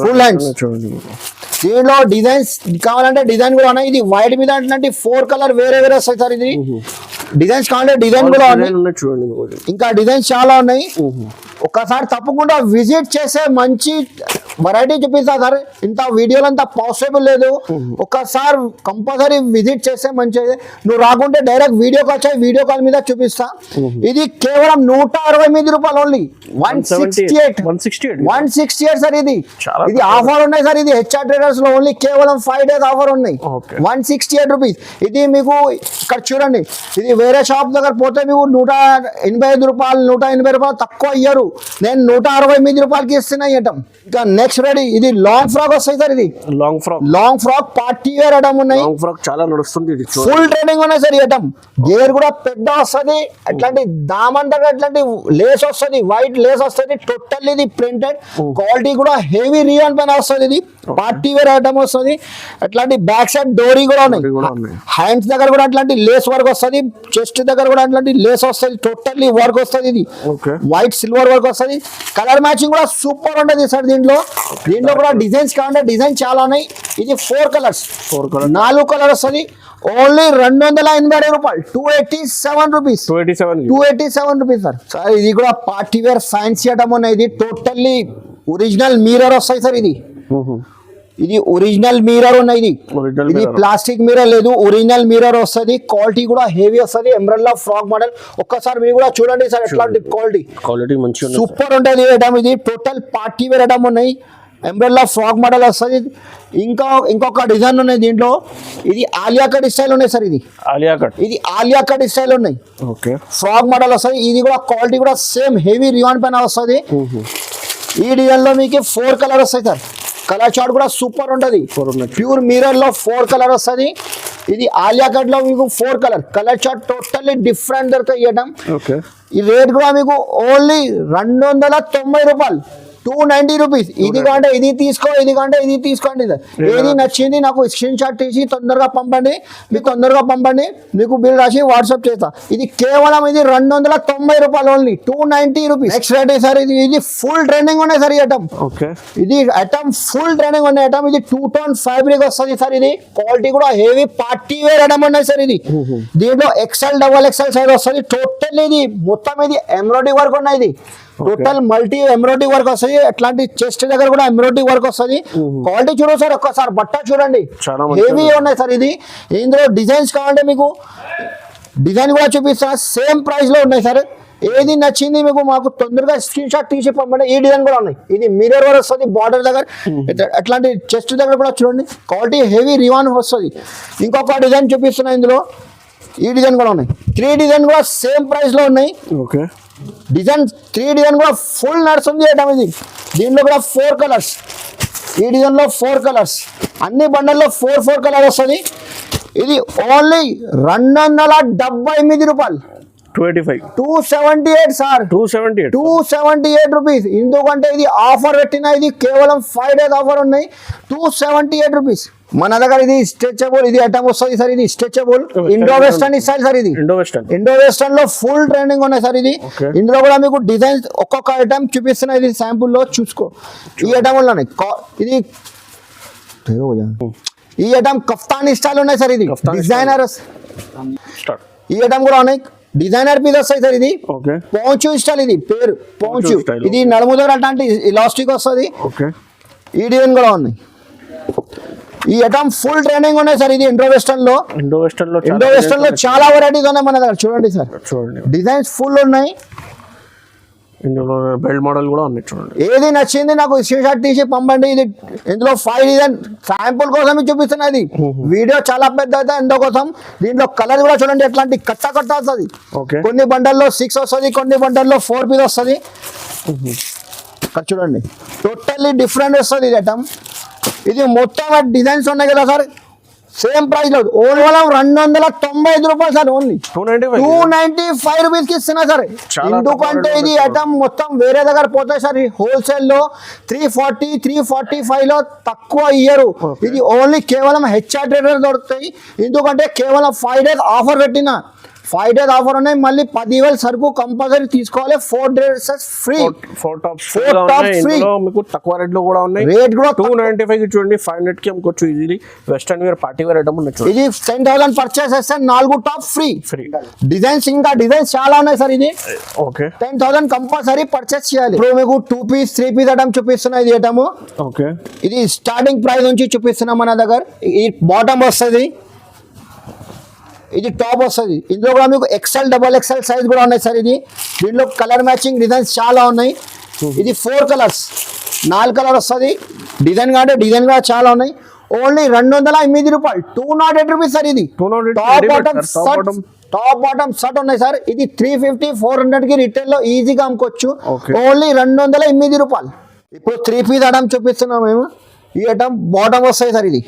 ఫుల్ హ్యాండ్స్. దీనిలో డిజైన్స్ కావాలంటే డిజైన్ కూడా ఉన్నాయి. ఇది వైట్ మీద అంటే 4 కలర్ వేరే వస్తాయి సార్. ఇది డిజైన్స్ కావాలంటే డిజైన్ కూడా ఉన్నాయి. ఇంకా డిజైన్స్ చాలా ఉన్నాయి. ఒకసారి తప్పకుండా విజిట్ చేసే మంచి వెరైటీ చూపిస్తా సార్. ఇంత వీడియోలో అంత పాసిబుల్ లేదు. ఒకసారి కంపల్సరీ విజిట్ చేస్తే మంచిది. నువ్వు రాకుంటే డైరెక్ట్ వీడియో కాల్ చేయి, వీడియో కాల్ మీద చూపిస్తా. ఇది కేవలం 168 రూపాయలు ఓన్లీ. 168 సార్. ఇది ఆఫర్ ఉన్నాయి సార్. ఇది హెచ్ఆర్ ట్రేడర్స్ లో ఓన్లీ కేవలం 5 days ఆఫర్ ఉన్నాయి. 168 రూపీస్. ఇది మీకు ఇక్కడ చూడండి. ఇది వేరే షాప్ దగ్గర పోతే మీకు 185 రూపాయలు, 180 రూపాయలు తక్కువ ఇయ్యరు. నేను 168 రూపాయలకి ఇస్తున్నా ఐటమ్. ఇంకా నెక్స్ట్ రెడీ, ఇది లాంగ్ ఫ్రాక్ వస్తాయి సార్. ఇది long frock party wear item ఉన్నాయి. లాంగ్ ఫ్రాక్ చాలా నడుస్తుంది, ఇది ఫుల్ ట్రెండింగ్ ఉన్నాయి సార్ ఈ ఐటమ్. గేర్ కూడా పెద్ద వస్తుంది, అట్లాంటి దామన్ దగ్గర అట్లాంటి లేస్ వస్తుంది, వైట్ లేస్ వస్తుంది, టోటల్ ఇది ప్రింటెడ్, క్వాలిటీ కూడా హెవీ రియాన్ పైన వస్తుంది. ఇది పార్టీ వేర్ ఐటమ్ వస్తుంది. అట్లాంటి బ్యాక్ సైడ్ డోరీ కూడా ఉన్నాయి, హ్యాండ్స్ దగ్గర కూడా అట్లాంటి లేస్ వర్క్ వస్తుంది, చెస్ట్ దగ్గర కూడా అట్లాంటి లేస్ వస్తుంది, టోటల్లీ వర్క్ వస్తుంది. ఇది వైట్ సిల్వర్ వర్క్ వస్తుంది. కలర్ మ్యాచింగ్ కూడా సూపర్ ఉంటుంది సార్. దీంట్లో కూడా డిజైన్స్ కావాలంటే డిజైన్ చాలా ఉన్నాయి. ఇది 4 కలర్స్, 4 కలర్ వస్తుంది. ఓన్లీ 280 రూపాయలు, 287 రూపీస్, 287 రూపీస్ సార్. సార్ ఇది కూడా పార్టీ వేర్ ఫ్యాన్సీ ఐటమ్ ఉన్నాయి. ఇది టోటల్లీ ఒరిజినల్ మిర్రర్ వస్తాయి సార్. ఇది ఒరిజినల్ మిర్రర్ ఉన్నాయి. ఇది ప్లాస్టిక్ మిర్రర్ లేదు, ఒరిజినల్ మిర్రర్ వస్తుంది. క్వాలిటీ కూడా హెవీ వస్తుంది. ఎంబ్రెల్లా ఫ్రాక్ మోడల్ ఒక్కసారి మీరు కూడా చూడండి సార్, ఎట్లాంటి క్వాలిటీ మంచిగా సూపర్ ఉంటుంది ఐటమ్. ఇది టోటల్ పార్టీ వేర్ ఐటమ్ ఉన్నాయి. ఎంబ్రెల్లా ఫ్రాక్ మోడల్ వస్తుంది. ఇంకొక డిజైన్ ఉన్నాయి దీంట్లో. ఇది ఆలియా కట్ స్టైల్ ఉన్నాయి సార్. ఇది ఆలియా కట్ స్టైల్ ఉన్నాయి, ఫ్రాక్ మోడల్ వస్తుంది. ఇది కూడా క్వాలిటీ కూడా సేమ్ హెవీ రియాన్ పైన వస్తుంది. ఈ డిజైన్ లో మీకు 4 కలర్ వస్తాయి సార్. కలర్ చార్ట్ కూడా సూపర్ ఉంటుంది. ప్యూర్ మిర్రర్ లో 4 కలర్ వస్తుంది. ఇది ఆలియా కట్ లో మీకు 4 కలర్ చార్ట్ టోటల్లీ డిఫరెంట్ దొరుకుతాయి ఐటమ్. ఈ రేట్ కూడా మీకు ఓన్లీ 290 రూపాయలు, 290 రూపీస్. ఇది కంటే ఇది తీసుకో, ఇది కంటే ఇది తీసుకోండి సార్. ఏది నచ్చింది నాకు స్క్రీన్ షాట్ తీసి తొందరగా పంపండి, మీకు బిల్ రాసి వాట్సాప్ చేస్తా. ఇది కేవలం ఇది 290 రూపాయలు only, 290 rupees. Next rate sir. ఇది ఫుల్ ట్రెండింగ్ ఉన్నాయి సార్ ఈ ఐటమ్. ఇది ఐటమ్ ఫుల్ ట్రెండింగ్ ఉన్నాయి ఐటమ్. ఇది 2 టోన్ ఫ్యాబ్రిక్ వస్తుంది సార్. ఇది క్వాలిటీ కూడా హెవీ పార్టీ వేర్ ఐటమ్ ఉన్నాయి సార్. ఇది దీంట్లో XL, XXL సైజ్ వస్తుంది. టోటల్ ఇది మొత్తం ఇది ఎంబ్రాయిడరీ వర్క్ ఉన్నాయి. ఇది టోటల్ మల్టీ ఎంబ్రాయిడరీ వర్క్ వస్తుంది. అట్లాంటి చెస్ట్ దగ్గర కూడా ఎంబ్రాయిడరీ వర్క్ వస్తుంది. క్వాలిటీ చూడండి సార్, ఒక్కసారి బట్ట చూడండి, హెవీ ఉన్నాయి సార్. ఇది ఇందులో డిజైన్స్ కావాలంటే మీకు డిజైన్ కూడా చూపిస్తా. సేమ్ ప్రైస్ లో ఉన్నాయి సార్. ఏది నచ్చింది మీకు మాకు తొందరగా స్క్రీన్ షాట్ తీసి పంపండి. ఈ డిజైన్ కూడా ఉన్నాయి. ఇది మిర్రర్ వర్క్ వస్తుంది బార్డర్ దగ్గర, అట్లాంటి చెస్ట్ దగ్గర కూడా చూడండి, క్వాలిటీ హెవీ రివాన్ వస్తుంది. ఇంకొక డిజైన్ చూపిస్తున్నా ఇందులో. ఈ డిజైన్ కూడా ఉన్నాయి. 3 డిజైన్ కూడా సేమ్ ప్రైస్ లో ఉన్నాయి. డిజైన్ 3 డిజైన్ కూడా ఫుల్ నడుస్తుంది ఐటమ్. ఇది దీంట్లో కూడా 4 కలర్స్. ఈ డిజైన్ లో 4 కలర్స్, అన్ని బండల్లో 4 కలర్ వస్తుంది. ఇది ఓన్లీ 278 రూపాయలు, 278 సార్, 278 రూపీస్. ఎందుకంటే ఇది ఆఫర్ పెట్టిన, ఇది కేవలం 5 days ఆఫర్ ఉన్నాయి. 278 రూపీస్. మన దగ్గర ఇది స్ట్రెచబుల్ ఇది ఐటమ్ వస్తుంది సార్. ఇది stretchable Indo western style sir. ఇది ఇండో వెస్టర్న్ లో ఫుల్ ట్రెండింగ్ ఉన్నాయి సార్. ఇది ఇందులో కూడా మీకు డిజైన్స్ ఒక్కొక్క ఐటమ్ చూపిస్తున్నా. ఇది శాంపుల్ లో చూసుకో. ఈ ఐటమ్ లోనే ఈ ఐటమ్ కఫ్తానీ స్టైల్ ఉన్నాయి సార్. ఇది డిజైనర్. ఈ ఐటమ్ కూడా ఉన్నాయి, డిజైనర్ పీస్ వస్తాయి సార్. ఇది పౌంచు స్టైల్, ఇది పేరు పౌంచు. ఇది నడుము దగ్గర అట్లాంటి ఇలాస్టిక్ వస్తుంది. ఈ డిజైన్ కూడా ఉన్నాయి. ఈ ఐటమ్ ఫుల్ ట్రెండింగ్ ఉన్నాయి సార్. ఇది ఇండో వెస్టర్న్ లో చాలా వెరైటీస్ ఉన్నాయి మన దగ్గర. చూడండి సార్, డిజైన్స్ ఫుల్ ఉన్నాయి. ఇందులో బెల్ట్ మోడల్ కూడా ఉన్నాయి చూడండి. ఏది నచ్చింది నాకు స్క్రీన్ షాట్ తీసి పంపండి. ఇది ఇందులో 5 డిజైన్ శాంపుల్ కోసం చూపిస్తున్నది. వీడియో చాలా పెద్ద అయితే ఎందుకోసం. దీంట్లో కలర్ కూడా చూడండి, ఎట్లాంటి కట్ట వస్తుంది. కొన్ని బండల్లో 6 వస్తుంది, కొన్ని బండల్లో 4 పీస్ వస్తుంది. చూడండి, టోటల్లీ డిఫరెంట్ వస్తుంది ఇది ఐటమ్. ఇది మొత్తం డిజైన్స్ ఉన్నాయి కదా సార్. సేమ్ ప్రైస్ లో ఓన్లీ 295 రూపాయలు సార్. ఓన్లీ 295 రూపీస్ కి ఇస్తున్నా సార్. ఎందుకంటే ఇది ఐటమ్ మొత్తం వేరే దగ్గర పోతాయి సార్. హోల్సేల్ లో 340, 345 లో తక్కువ ఇయ్యరు. ఇది ఓన్లీ కేవలం HR ట్రేడర్ దొరుకుతాయి. ఎందుకంటే కేవలం 5 days ఆఫర్ పెట్టిన, 5 days ఆఫర్ ఉన్నాయి. మళ్ళీ 10,000 సరుకు కంపల్సరీ తీసుకోవాలి. 4 dresses ఫ్రీ, 4 tops ఫ్రీ. మీకు తక్కువ రేట్ లో కూడా ఉన్నాయి. రేట్ కూడా 295 కి చూడండి, 500 కి అమ్ముకోవచ్చు easily. Western wear party wear item ఉన్నాయి. ఇది 10,000 పర్చేస్ చేస్తే 4 టాప్ ఫ్రీ. డిజైన్స్ ఇంకా డిజైన్స్ చాలా ఉన్నాయి సార్. ఇది 10,000 కంపల్సరీ పర్చేస్ చేయాలి. ఇప్పుడు మీకు 2 పీస్ 3 పీస్ ఐటమ్ చూపిస్తున్నా. ఇది ఐటమ్ ఇది స్టార్టింగ్ ప్రైస్ నుంచి చూపిస్తున్నాం మన దగ్గర. ఈ బాటమ్ వస్తుంది, ఇది టాప్ వస్తుంది. ఇందులో కూడా మీకు XL, XXL సైజ్ కూడా ఉన్నాయి సార్. ఇది దీంట్లో కలర్ మ్యాచింగ్ డిజైన్స్ చాలా ఉన్నాయి. ఇది 4 కలర్స్, 4 కలర్ వస్తుంది. డిజైన్ కంటే డిజైన్ కూడా చాలా ఉన్నాయి. ఓన్లీ 208 రూపాయలు, 208 రూపీస్ సార్. ఇది top bottom top bottom shirt ఉన్నాయి సార్. ఇది 350 400 కి రిటైల్ లో ఈజీగా అమ్ముకోవచ్చు. Okay. ఓన్లీ 208 రూపాయలు. ఇప్పుడు 3 పీస్ ఐటమ్ చూపిస్తున్నాం మేము. ఈ ఐటమ్ బాటమ్ వస్తాయి సార్. ఇది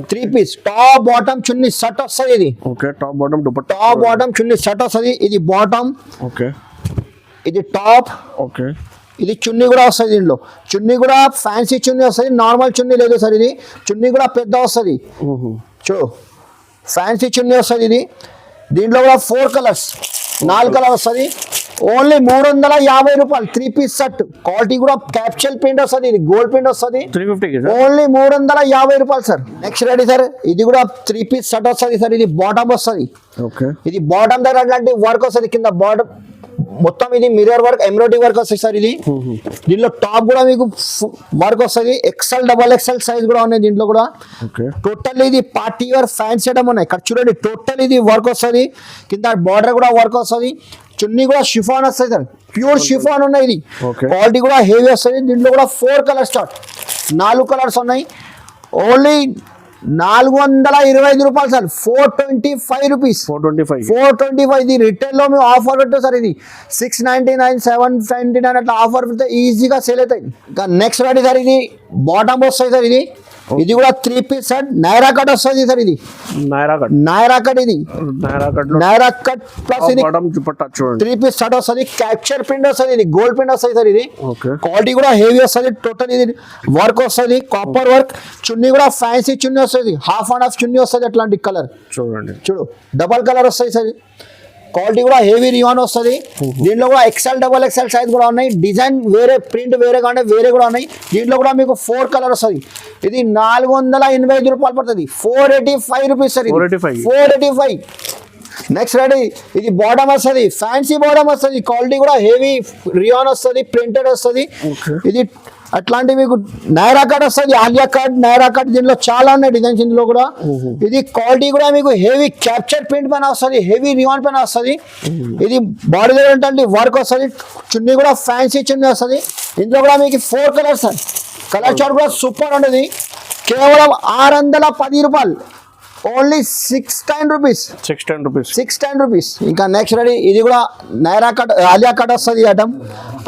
3 piece top bottom chunni shirt వస్తుంది. ఇది okay, top bottom dupatta. Top bottom chunni shirt వస్తుంది. ఇది బాటమ్, ఓకే ఇది టాప్, ఓకే. ఇది చున్నీ కూడా వస్తుంది. దీంట్లో చున్నీ కూడా ఫ్యాన్సీ చున్నీ వస్తుంది, నార్మల్ చున్నీ లేదు సార్. ఇది చున్నీ కూడా పెద్ద వస్తుంది. చూడు ఫ్యాన్సీ చున్నీ వస్తుంది. ఇది దీంట్లో కూడా 4 కలర్స్ 4 కలర్ వస్తుంది. ఓన్లీ 350 రూపాయలు 3 పీస్ షర్ట్. క్వాలిటీ కూడా క్యాప్చల్ ప్రింట్ వస్తుంది. ఇది గోల్డ్ ప్రింట్ వస్తుంది. 350 ఓన్లీ 350 రూపాయలు సార్. Next ready sir. ఇది కూడా 3 పీస్ షర్ట్ వస్తుంది సార్. ఇది బాటమ్ వస్తుంది. ఓకే, ఇది బాటమ్ దగ్గర అట్లాంటి వర్క్ వస్తుంది. కింద బాటమ్ మొత్తం ఇది మిర్రర్ వర్క్, ఎంబ్రాయిడరీ వర్క్ వస్తుంది సార్. ఇది దీంట్లో టాప్ కూడా మీకు వర్క్ వస్తుంది. XL XXL సైజ్ కూడా ఉన్నాయి దీంట్లో కూడా. ఓకే, టోటల్ ఇది పార్టీ వేర్ ఫ్యాన్సీ ఐటమ్ ఉన్నాయి. ఇక్కడ చూడండి టోటల్ ఇది వర్క్ వస్తుంది. కింద బార్డర్ కూడా వర్క్ వస్తుంది. చున్నీ కూడా షిఫాన్ వస్తుంది సార్. ప్యూర్ షిఫాన్ ఉన్నాయి. ఇది Okay. క్వాలిటీ కూడా హెవీ వస్తుంది. దీంట్లో కూడా 4 కలర్స్ స్టార్ట్, 4 కలర్స్ ఉన్నాయి. ఓన్లీ 425 రూపాయలు సార్. 425 రూపీస్. 425. ఇది రిటైల్ లో మేము ఆఫర్ పెట్టాం సార్. ఇది 699 799 అట్లా ఆఫర్ పెడితే ఈజీగా సేల్ అవుతాయి. ఇంకా నెక్స్ట్ రెడీ సార్. ఇది బాటమ్ వస్తుంది సార్. ఇది కూడా 3 పీస్ సార్. నైరా కట్ వస్తుంది సార్. ఇది నైరా కట్. ఇది నైరా కట్ ప్లస్ ఇది బాటమ్ దుపట్టా చూడండి. 3 పీస్ షర్ట్ వస్తుంది. క్యాప్చర్ ప్రింట్ వస్తుంది. ఇది గోల్డ్ ప్రింట్ వస్తుంది సార్. ఇది ఓకే, క్వాలిటీ కూడా హెవీ వస్తుంది. టోటల్ ఇది వర్క్ వస్తుంది, కాపర్ వర్క్. చున్నీ కూడా ఫ్యాన్సీ చున్నీ వస్తుంది. హాఫ్ అండ్ హాఫ్ చున్నీ వస్తుంది. అట్లాంటి కలర్ చూడండి. చూడు డబల్ కలర్ వస్తుంది సార్. క్వాలిటీ కూడా హెవీ రియాన్ వస్తుంది. దీంట్లో కూడా XL XXL సైజ్ కూడా ఉన్నాయి. డిజైన్ వేరే, ప్రింట్ వేరే కానీ వేరే కూడా ఉన్నాయి. దీంట్లో కూడా మీకు 4 కలర్ వస్తుంది. ఇది 485 రూపాయలు పడుతుంది. 485 రూపీస్ సార్. 485. Next ready. ఇది బాటమ్ వస్తుంది. ఫ్యాన్సీ బాటమ్ వస్తుంది. క్వాలిటీ కూడా హెవీ రియాన్ వస్తుంది. ప్రింటెడ్ వస్తుంది. ఇది అట్లాంటి మీకు నైరా కట్ వస్తుంది. Alia cut, Naira cut. దీంట్లో చాలా ఉన్నాయి డిజైన్స్ ఇందులో కూడా. ఇది క్వాలిటీ కూడా మీకు హెవీ క్యాప్చర్ ప్రింట్ పైన వస్తుంది. హెవీ రియాన్ పైన వస్తుంది. ఇది బాడీ దగ్గర ఉంటుంది వర్క్ వస్తుంది. చున్నీ కూడా ఫ్యాన్సీ చున్నీ వస్తుంది. ఇందులో కూడా మీకు 4 కలర్స్ సార్. కలర్ చార్ట్ కూడా సూపర్ ఉంటుంది. కేవలం 610 రూపాయలు. Only 610 rupees. 610 రూపీస్. ఇంకా నెక్స్ట్ రెడీ. ఇది కూడా నైరా కట్, ఆలియా కట్ వస్తుంది. ఈ ఐటమ్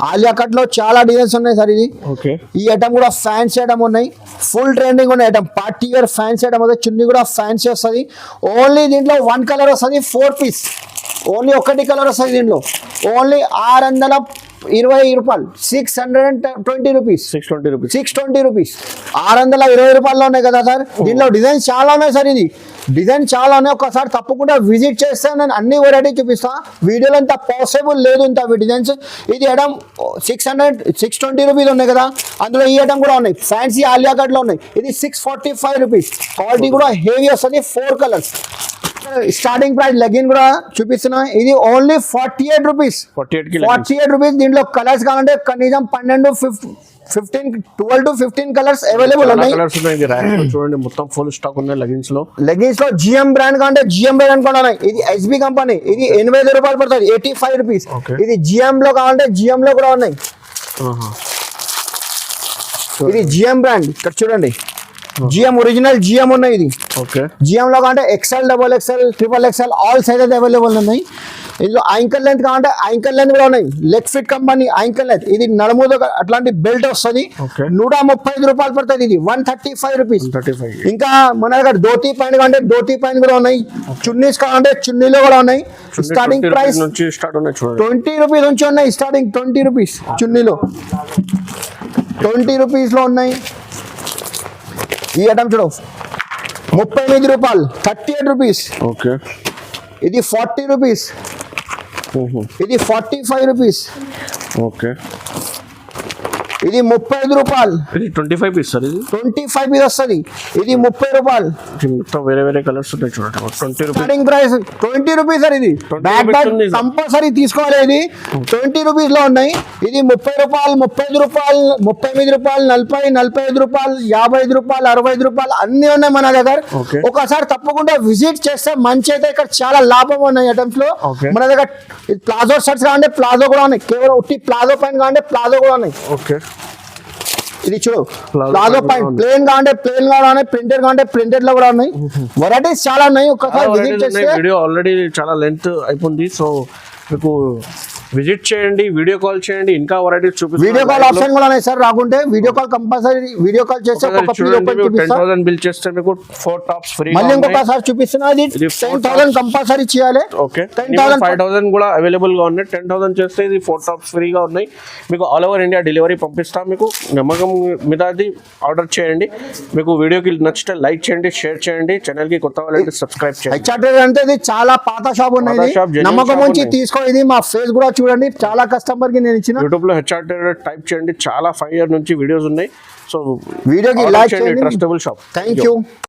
ఆలియా కట్ లో చాలా డిజైన్స్ ఉన్నాయి సార్. ఇది ఈ ఐటమ్ కూడా ఫ్యాన్సీ ఐటమ్ ఉన్నాయి. ఫుల్ ట్రెండింగ్ ఉన్నాయి item. Party wear fancy item వస్తుంది. చున్నీ కూడా ఫ్యాన్సీ వస్తుంది. ఓన్లీ దీంట్లో 1 కలర్ వస్తుంది. 4 పీస్. ఓన్లీ 1 కలర్ వస్తుంది దీంట్లో. ఓన్లీ 620 రూపాయలు. 620 రూపీస్. 620 రూపీస్. 620 రూపాయల్లో ఉన్నాయి కదా సార్. దీంట్లో డిజైన్స్ చాలా ఉన్నాయి సార్. ఇది డిజైన్ చాలా ఉన్నాయి. ఒకసారి తప్పకుండా విజిట్ చేస్తే నేను అన్ని వెరైటీ చూపిస్తా. వీడియోలో ఇంత పాసిబుల్ లేదు ఇంత డిజైన్స్. ఇది ఐటమ్ 620 రూపీస్ ఉన్నాయి కదా. అందులో ఈ ఐటమ్ కూడా ఉన్నాయి. ఫ్యాన్సీ ఆలియా కట్ లో ఉన్నాయి. ఇది 645 రూపీస్. క్వాలిటీ కూడా హెవీ వస్తుంది. 4 కలర్స్. స్టార్టింగ్ ప్రైస్ లెగిన్ కూడా చూపిస్తున్నా. ఇది ఓన్లీ 48 రూపీస్. 48 రూపీస్. దీంట్లో కలర్స్ కావాలంటే కనీసం 12 to 15 కలర్స్ అవైలబుల్ ఉన్నాయి. చూడండి మొత్తం ఫుల్ స్టాక్ ఉన్నాయి లెగిన్స్ లో. GM బ్రాండ్ కావాలంటే GM బ్రాండ్ కూడా ఉన్నాయి. ఇది SB కంపెనీ. ఇది 85 రూపాయలు పడుతుంది. 85 రూపీస్. ఇది GM లో కావాలంటే GM లో కూడా ఉన్నాయి. ఇది GM బ్రాండ్. ఇక్కడ చూడండి GM ఒరిజినల్ GM ఉన్నాయి. ఇది GM లో కావాలంటే XL XXL XXL all sizes available ఉన్నాయి. ఇందులో యాంకల్ లెంత్ కావాలంటే యాంకల్ లెంత్ కూడా ఉన్నాయి. Leg fit company ankle length. ఇది నడుముతో అట్లాంటి బెల్ట్ వస్తుంది. 135 రూపాయలు పడుతుంది. ఇది 135 రూపీస్. ఇంకా మన దగ్గర ధోతి పాయింట్ కావాలంటే ధోతి పాయింట్ కూడా ఉన్నాయి. చున్నీస్ కావాలంటే చున్నీలో కూడా ఉన్నాయి. స్టార్టింగ్ ప్రైస్ 20 రూపీస్ నుంచి ఉన్నాయి. Starting 20 rupees. చున్నీలో 20 రూపీస్ లో ఉన్నాయి. ఈ ఐటమ్ చూడు 38 రూపాయలు. 38 రూపీస్. ఇది 40 రూపీస్. ఇది 45 రూపీస్. ఇది 35 రూపాయలు. 25 పీస్ సార్. ఇది 25 పీస్ వస్తుంది. ఇది 30 రూపాయలు. మొత్తం వేరే కలర్స్ ఉన్నాయి చూడండి. 20 rupees. Starting price 20 rupees sir. ఇది బ్యాక్ కంపల్సరీ తీసుకోవాలి. ఇది 20 రూపీస్ లో ఉన్నాయి. ఇది 30 రూపాయలు, 35 రూపాయలు, 38 రూపాయలు, 40, 45 రూపాయలు, 55 రూపాయలు, 65 రూపాయలు అన్ని ఉన్నాయి మన దగ్గర. ఒకసారి తప్పకుండా విజిట్ చేస్తే మంచి అయితే ఇక్కడ చాలా లాభం ఉన్నాయి ఐటమ్స్ లో. మన దగ్గర ప్లాజో షర్ట్స్ కావాలంటే ప్లాజో కూడా ఉన్నాయి. కేవలం ఉట్టి ప్లాజో పైన కావాలంటే ప్లాజో కూడా ఉన్నాయి. ఇది చూడు Plazo ప్లాజో point పాయింట్ ఉంది. ప్లేన్ గా అంటే ప్లేన్ గా ఉన్నాయి, ప్రింటెడ్ గా అంటే ప్రింటెడ్ లో కూడా ఉన్నాయి. వెరైటీస్ చాలా ఉన్నాయి. ఒక్కసారి విజిట్ చేస్తే వీడియో ఆల్రెడీ చాలా లెంత్ అయిపోయింది. సో మీకు విజిట్ చేయండి, వీడియో కాల్ చేయండి, ఇంకా వెరైటీస్ చూపిస్తాను. వీడియో కాల్ ఆప్షన్ కూడా ఉన్నాయి సార్. రాకుంటే video call compulsory video call చేస్తే ఒక పీస్ చూడండి, ఓపెన్ మీకు చూపిస్తా. 10,000 బిల్ చేస్తే మీకు 4 టాప్స్ ఫ్రీ. మళ్ళీ ఇంకొకసారి చూపిస్తున్నా. ఇది ఇది 10,000 కంపల్సరీ చేయాలి. ఓకే, 10,000 5,000 కూడా అవైలబుల్ గా ఉన్నాయి. 10,000 చేస్తే ఇది 4 టాప్స్ ఫ్రీగా ఉన్నాయి. మీకు ఆల్ ఓవర్ ఇండియా డెలివరీ పంపిస్తాం. మీకు నమ్మకం మీద అది ఆర్డర్ చేయండి. మీకు వీడియోకి నచ్చితే లైక్ చేయండి, షేర్ చేయండి. ఛానల్ కి కొత్త వాళ్ళంటే సబ్స్క్రైబ్ చేయండి. హెచ్ఆర్టీ అంటే ఇది చాలా పాత షాప్ ఉన్నాయి. పాత shop, genuine నమ్మకం shop ఉంచి ఉన్నాయి. తీసుకో. ఇది మా ఫేస్ కూడా చూడండి. చాలా కస్టమర్ కి నేను ఇచ్చిన యూట్యూబ్ లో హెచ్ఆర్ టైప్ చేయండి. చాలా 5 years నుంచి వీడియోస్ ఉన్నాయి. సో వీడియోకి order లైక్ చేయండి. చేయండి. Trustable shop. Thank you.